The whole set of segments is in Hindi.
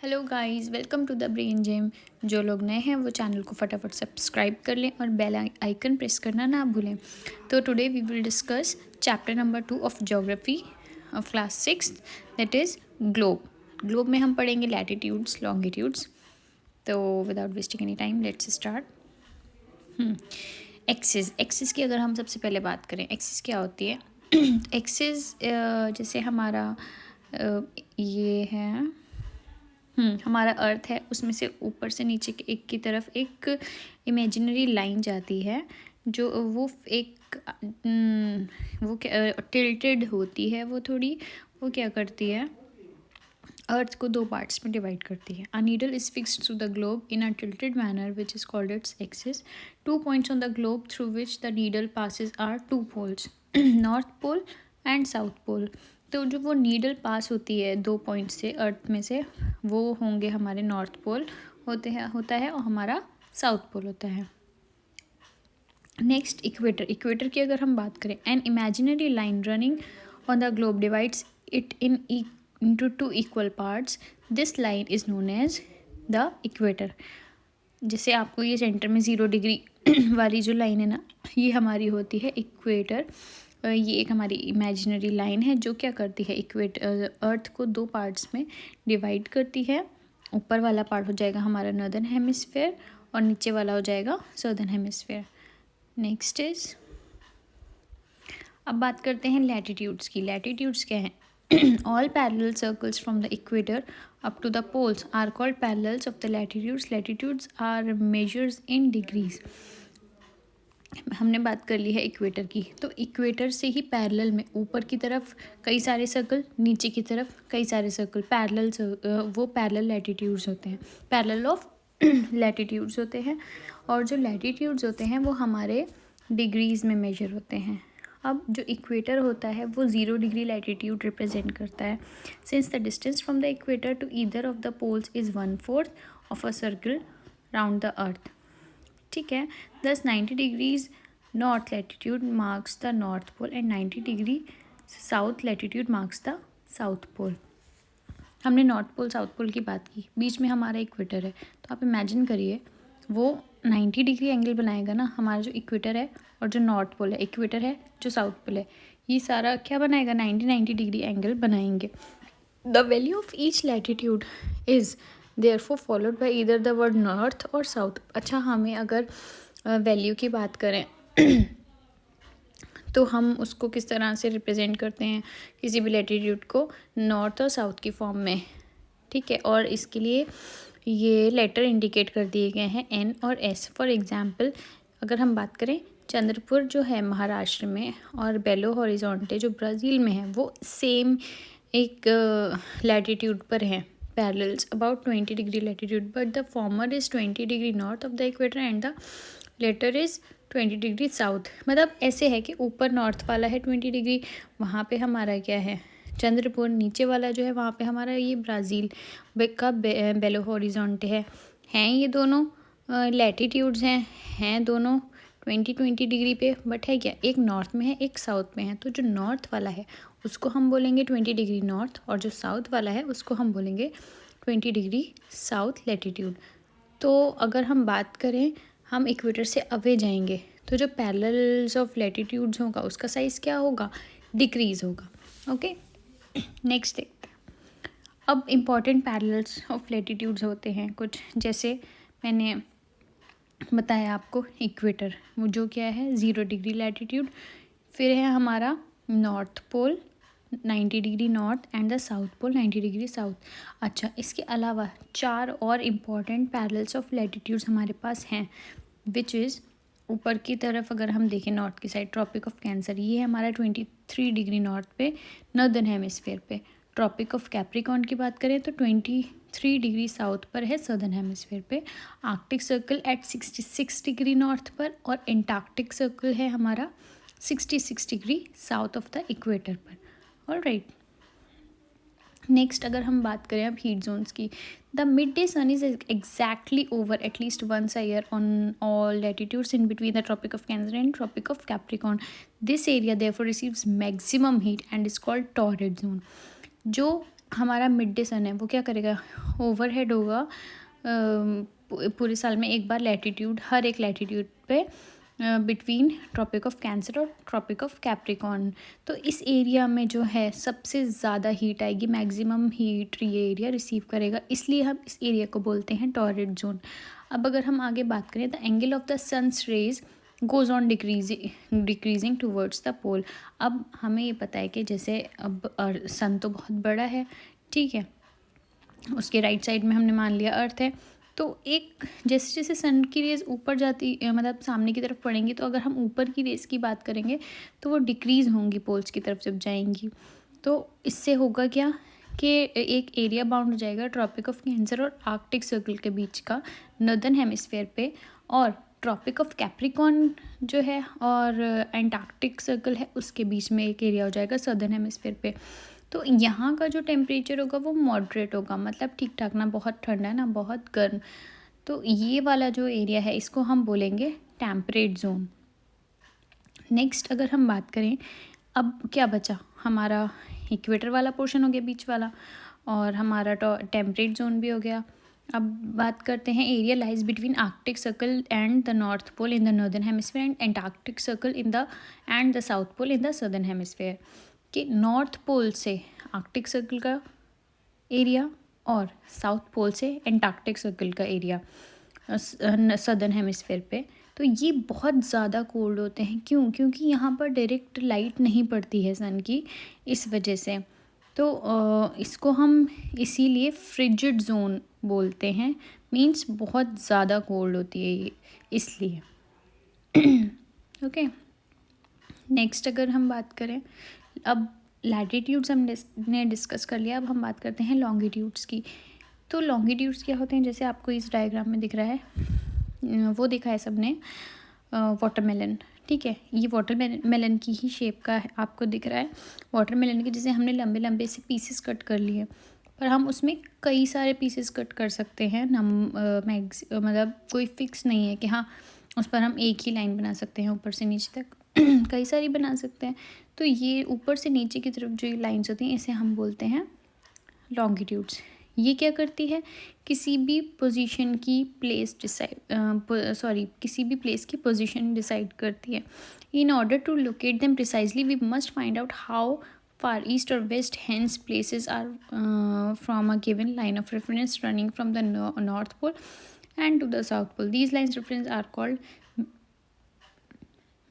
Hello guys, welcome to the brain gym. जो लोग नए हैं वो चैनल को फटाफट सब्सक्राइब कर लें और बेल आइकन प्रेस करना ना भूलें। तो today we will discuss chapter number 2 of geography of class 6, that is globe. Globe में हम पढ़ेंगे लैटिट्यूड्स, लॉन्गिट्यूड्स। तो without wasting any time let's start. Axis की अगर हम सबसे पहले बात करें, एक्सिस क्या होती है? एक्सिस जैसे हमारा ये है, हमारा अर्थ है, उसमें से ऊपर से नीचे के एक की तरफ एक इमेजिनरी लाइन जाती है जो वो एक वो क्या टिल्टेड होती है, वो थोड़ी वो क्या करती है, अर्थ को दो पार्ट्स में डिवाइड करती है। A needle is fixed to the globe in a tilted manner which is called its axis. 2 points on the globe through which the needle passes are 2 poles, north pole and south pole. तो जो वो नीडल पास होती है 2 पॉइंट से अर्थ में से, वो होंगे हमारे नॉर्थ पोल होता है और हमारा साउथ पोल होता है। Next equator. इक्वेटर की अगर हम बात करें, an imaginary line running on the globe divides it into 2 equal parts. This line is known as the equator. जैसे आपको ये सेंटर में 0 डिग्री वाली जो लाइन है ना, ये हमारी होती है इक्वेटर। ये एक हमारी इमेजिनरी लाइन है जो क्या करती है, इक्वेटर अर्थ को 2 पार्ट्स में डिवाइड करती है। ऊपर वाला पार्ट हो जाएगा हमारा नॉर्दर्न हेमिस्फेयर और नीचे वाला हो जाएगा सदर्न हेमिस्फेयर। नेक्स्ट इज, अब बात करते हैं लैटिट्यूड्स की। लैटिट्यूड्स क्या हैं? All parallel circles from the equator up to the poles are called parallels of the latitudes. Latitudes are measures in degrees. हमने बात कर ली है इक्वेटर की, तो इक्वेटर से ही पैरेलल में ऊपर की तरफ कई सारे सर्कल, नीचे की तरफ कई सारे सर्कल, वो पैरेलल लैटिट्यूड्स होते हैं, पैरेलल ऑफ लैटिट्यूड्स होते हैं। और जो लैटिट्यूड्स होते हैं वो हमारे डिग्रीज में मेजर होते हैं। अब जो इक्वेटर होता है वो 0 डिग्री लैटिट्यूड रिप्रेजेंट करता है। Since the distance from the equator to either of the poles is 1/4 of a circle round the earth. ठीक है, thus 90 degrees north latitude marks the north pole and 90 degree south latitude marks the south pole. हमने नॉर्थ पोल साउथ पोल की बात की, बीच में हमारा इक्वेटर है, तो आप इमेजिन करिए वो 90 डिग्री एंगल बनाएगा ना, हमारा जो इक्वेटर है और जो नॉर्थ पोल है, इक्वेटर है जो साउथ पोल है, ये सारा क्या बनाएगा, 90 डिग्री एंगल बनाएंगे। The value of each latitude is therefore followed by either the word north और साउथ। अच्छा, हमें अगर वैल्यू की बात करें तो हम उसको किस तरह से रिप्रेजेंट करते हैं, किसी भी लैटिट्यूड को नॉर्थ और साउथ की फॉर्म में। ठीक है, और इसके लिए ये लेटर इंडिकेट कर दिए गए हैं एन और एस। फॉर एग्जांपल अगर हम बात करें, चंद्रपुर जो है महाराष्ट्र में और बेलो हॉरिजॉन्टे जो ब्राज़ील में है, वो सेम एक लैटिट्यूड पर हैं, parallels about 20 degree latitude, but the former is 20 degree north of the equator and the latter is 20 degree south. मतलब ऐसे है कि ऊपर नॉर्थ वाला है 20 डिग्री, वहाँ पे हमारा क्या है, चंद्रपुर। नीचे वाला जो है वहाँ पे हमारा ये ब्राज़ील का बेलो हॉरिजॉन्टे है। हैं ये दोनों लैटिट्यूड्स हैं दोनों 20 डिग्री पे, बट है क्या, एक नॉर्थ में है एक साउथ में है। तो जो नॉर्थ वाला है उसको हम बोलेंगे 20 डिग्री नॉर्थ, और जो साउथ वाला है उसको हम बोलेंगे 20 डिग्री साउथ लैटिट्यूड। तो अगर हम बात करें, हम इक्वेटर से अवे जाएंगे तो जो पैरेलल्स ऑफ लैटिट्यूड्स होगा उसका साइज़ क्या होगा, डिक्रीज़ होगा। ओके, नेक्स्ट देखते हैं। अब इम्पॉर्टेंट पैरेलल्स ऑफ लैटिट्यूड्स होते हैं कुछ, जैसे मैंने बताया आपको इक्वेटर, वो जो क्या है 0 डिग्री लैटिट्यूड। फिर है हमारा north pole 90 degree north and the south pole 90 degree south. अच्छा, इसके अलावा 4 और इम्पॉर्टेंट पैरेलल्स ऑफ लैटिट्यूड्स हमारे पास हैं, विच इज़ ऊपर की तरफ अगर हम देखें नॉर्थ की साइड, ट्रॉपिक ऑफ कैंसर, ये है हमारा 23 डिग्री नॉर्थ पे नॉर्दर्न हेमिस्फेयर पे। ट्रॉपिक ऑफ कैप्रिकॉर्न की बात करें तो 23 डिग्री साउथ पर है सदर्न हेमिस्फेयर पे। Arctic circle at 66 degree north पर, और एंटार्क्टिक सर्कल है हमारा 66 degree south of the equator पर। ऑलराइट, नेक्स्ट अगर हम बात करें अब हीट जोन्स की, the mid day sun is exactly over at least once a year on all latitudes in between the tropic of cancer and tropic of capricorn. This area therefore receives maximum heat and is called torrid zone. जो हमारा मिड डे सन है वो क्या करेगा, ओवरहेड होगा पूरे साल में एक बार लैटिट्यूड, हर एक लैटिट्यूड पे बिटवीन ट्रॉपिक ऑफ कैंसर और ट्रॉपिक ऑफ कैप्रिकॉर्न। तो इस एरिया में जो है सबसे ज़्यादा हीट आएगी, मैक्सिमम हीट ये एरिया रिसीव करेगा, इसलिए हम इस एरिया को बोलते हैं टॉररिड जोन। अब अगर हम आगे बात करें, the angle of the sun's rays goes on decreasing towards the pole. अब हमें ये पता है कि जैसे अब सन तो बहुत बड़ा है, ठीक है, उसके राइट साइड में हमने मान लिया अर्थ है, तो एक जैसे जैसे सन की रेज़ ऊपर जाती मतलब सामने की तरफ पड़ेंगी, तो अगर हम ऊपर की रेज़ की बात करेंगे तो वो डिक्रीज़ होंगी पोल्स की तरफ जब जाएंगी। तो इससे होगा क्या कि एक एरिया बाउंड हो जाएगा ट्रॉपिक ऑफ कैंसर और आर्कटिक सर्कल के बीच का नॉर्दर्न हेमिस्फेयर पे, और ट्रॉपिक ऑफ कैप्रिकॉर्न जो है और एंटार्क्टिक सर्कल है उसके बीच में एक एरिया हो जाएगा सदर्न हेमिस्फेयर पे। तो यहाँ का जो टेम्परेचर होगा वो मॉडरेट होगा, मतलब ठीक ठाक, ना बहुत ठंडा ना बहुत गर्म। तो ये वाला जो एरिया है इसको हम बोलेंगे टेम्परेट जोन। नेक्स्ट अगर हम बात करें, अब क्या बचा, हमारा इक्वेटर वाला पोर्शन हो गया बीच वाला, और हमारा टेम्परेट जोन भी हो गया। अब बात करते हैं, area lies between Arctic Circle and the north Pole in the northern hemisphere and Antarctic Circle in the and the south Pole in the southern hemisphere. कि नॉर्थ पोल से आर्कटिक सर्कल का एरिया और साउथ पोल से एंटार्क्टिक सर्कल का एरिया सदर्न हेमिस्फेयर पे, तो ये बहुत ज़्यादा कोल्ड होते हैं। क्यों? क्योंकि यहाँ पर डायरेक्ट लाइट नहीं पड़ती है सन की, इस वजह से। तो इसको हम इसीलिए फ्रिजिड जोन बोलते हैं, मीन्स बहुत ज़्यादा कोल्ड होती है ये, इसलिए। ओके, नेक्स्ट अगर हम बात करें, अब लैटिट्यूड्स हमने डिस्कस कर लिया, अब हम बात करते हैं लॉन्गिट्यूड्स की। तो लॉन्गिट्यूड्स क्या होते हैं, जैसे आपको इस डायग्राम में दिख रहा है, वो दिखा है सबने वाटरमेलन, ठीक है, ये वाटरमेलन की ही शेप का है, आपको दिख रहा है वाटरमेलन के, जैसे हमने लंबे लंबे से पीसेस कट कर लिए, पर हम उसमें कई सारे पीसेस कट कर सकते हैं। मतलब कोई फिक्स नहीं है कि हाँ उस पर हम एक ही लाइन बना सकते हैं ऊपर से नीचे तक, कई सारी बना सकते हैं। तो ये ऊपर से नीचे की तरफ जो लाइंस होती हैं इसे हम बोलते हैं लॉन्गिट्यूड्स। ये क्या करती है, किसी भी पोजीशन की प्लेस किसी भी प्लेस की पोजीशन डिसाइड करती है। In order to locate them precisely we must find out how far east or west hence places are from a given line of reference running from the north pole and to the south pole. These lines reference are called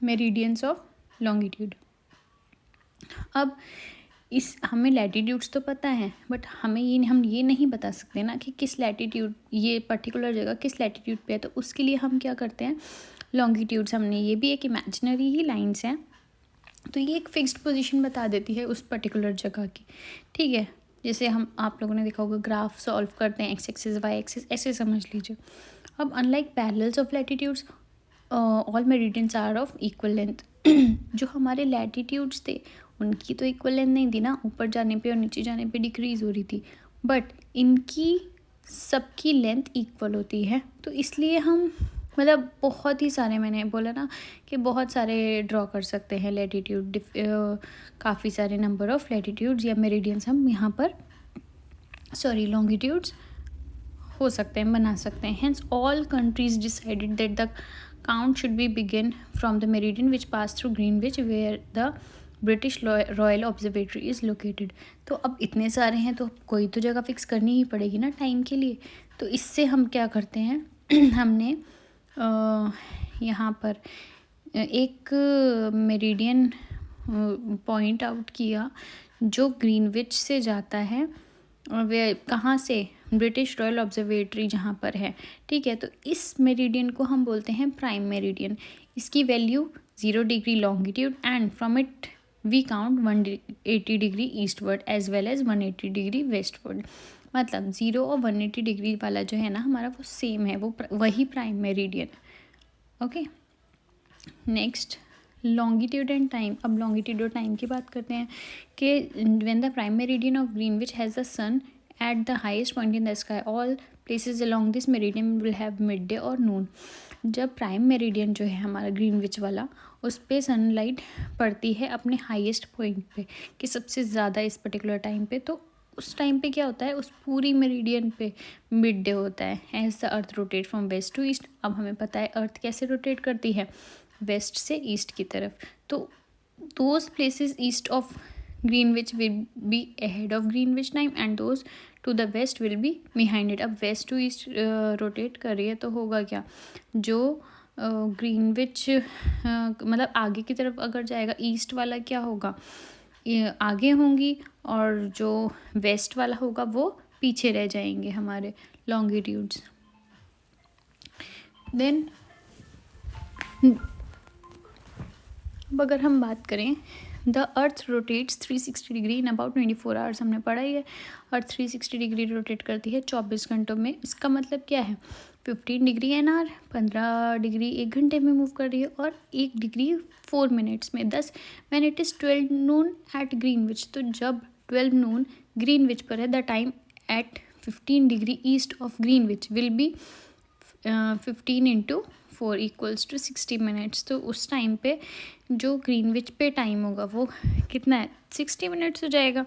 meridians of longitude. अब इस हमें लैटिट्यूड्स तो पता है, बट हम ये नहीं बता सकते ना कि किस लैटिट्यूड, ये पर्टिकुलर जगह किस लैटिट्यूड पे है, तो उसके लिए हम क्या करते हैं, लॉन्गिट्यूड्स, हमने ये भी एक इमेजिनरी ही लाइंस हैं, तो ये एक फिक्स्ड पोजीशन बता देती है उस पर्टिकुलर जगह की, ठीक है। जैसे आप लोगों ने देखा होगा ग्राफ सॉल्व करते हैं, एक्स एक्सिस वाई एक्सिस, ऐसे समझ लीजिए। अब unlike parallels of latitudes all meridians are of equal length. जो हमारे लैटिट्यूड्स थे उनकी तो इक्वल लेंथ नहीं थी ना, ऊपर जाने पे और नीचे जाने पे डिक्रीज़ हो रही थी, बट इनकी सबकी लेंथ इक्वल होती है। तो इसलिए हम मतलब बहुत ही सारे, मैंने बोला ना कि बहुत सारे ड्रॉ कर सकते हैं लैटिट्यूड, काफ़ी सारे नंबर ऑफ लैटिट्यूड्स या मेरिडियंस हम यहाँ पर लॉन्गिट्यूड्स हो सकते हैं, बना सकते हैं। Hence all countries decided that the count should be begin from the meridian which pass through Greenwich where the British Royal Observatory is located. तो अब इतने सारे हैं तो कोई तो जगह फिक्स करनी ही पड़ेगी ना टाइम के लिए। तो इससे हम क्या करते हैं, हमने यहाँ पर एक मेरिडियन पॉइंट आउट किया जो ग्रीनविच से जाता है, वे कहाँ से, ब्रिटिश रॉयल ऑब्जर्वेटरी जहाँ पर है, ठीक है। तो इस मेरिडियन को हम बोलते हैं प्राइम मेरिडियन। इसकी value 0 degree longitude and from it we count 180 degree eastward as well as 180 degree westward. मतलब 0 और 180 डिग्री वाला जो है ना हमारा वो सेम है, वो वही prime meridian. Okay, next longitude and time. अब लॉन्गिट्यूड और टाइम की बात करते हैं कि when the prime meridian of Greenwich has the sun at the highest point in the sky all places along this meridian will have midday और नून। जब प्राइम मेरिडियन जो है हमारा ग्रीनविच वाला, उस पर सनलाइट पड़ती है अपने हाईएस्ट पॉइंट पे कि सबसे ज़्यादा इस पर्टिकुलर टाइम पे, तो उस टाइम पे क्या होता है, उस पूरी मेरिडियन पे मिड डे होता है। As the earth rotate from west to east. अब हमें पता है अर्थ कैसे रोटेट करती है, वेस्ट से ईस्ट की तरफ। तो those places east of Greenwich will be ahead of Greenwich time and those to the west will be behind it. अब वेस्ट टू ईस्ट रोटेट कर रही है तो होगा क्या, जो ग्रीनविच मतलब आगे की तरफ अगर जाएगा, ईस्ट वाला क्या होगा, ये आगे होंगी, और जो वेस्ट वाला होगा वो पीछे रह जाएंगे हमारे लॉन्गिट्यूड्स। देन अब अगर हम बात करें, the earth rotates 360 degree in about 24 hours. हमने पढ़ा ही है, अर्थ 360 डिग्री रोटेट करती है 24 घंटों में। इसका मतलब क्या है, 15 डिग्री एन आवर, 15 डिग्री 1 घंटे में मूव कर रही है, और 1 डिग्री 4 मिनट्स में। 10 when it is 12 noon at Greenwich, तो जब 12 नून ग्रीनविच पर है, the time at 15 degree east of Greenwich will be 15 into 4 equals to 60 minutes. तो उस टाइम पे जो ग्रीनविच पे टाइम होगा वो कितना है, 60 मिनट्स हो जाएगा।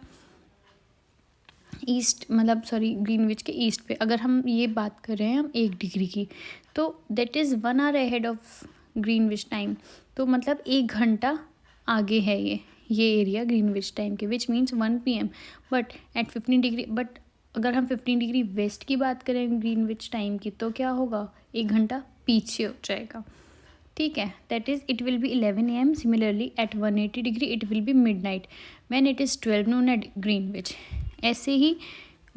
ईस्ट मतलब सॉरी ग्रीनविच के ईस्ट पे अगर हम ये बात कर रहे हैं हम 1 डिग्री की, तो that is 1 hour ahead of Greenwich time. तो मतलब 1 घंटा आगे है ये एरिया ग्रीनविच टाइम के, which means 1 PM। But at 15 degree, but अगर हम 15 डिग्री वेस्ट की बात करें ग्रीनविच टाइम की, तो क्या होगा, 1 घंटा पीछे हो जाएगा। ठीक है, that is it will be 11 AM। Similarly at 180 degree it will be midnight when it is 12 noon at Greenwich. ऐसे ही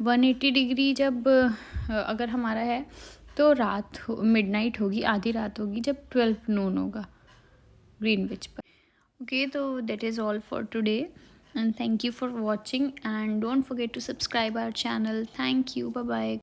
180 डिग्री जब अगर हमारा है तो रात मिडनाइट होगी, आधी रात होगी जब 12 नून होगा ग्रीनविच पर। ओके, तो that is all for today and thank you for watching and don't forget to subscribe our channel. Thank you, bye bye.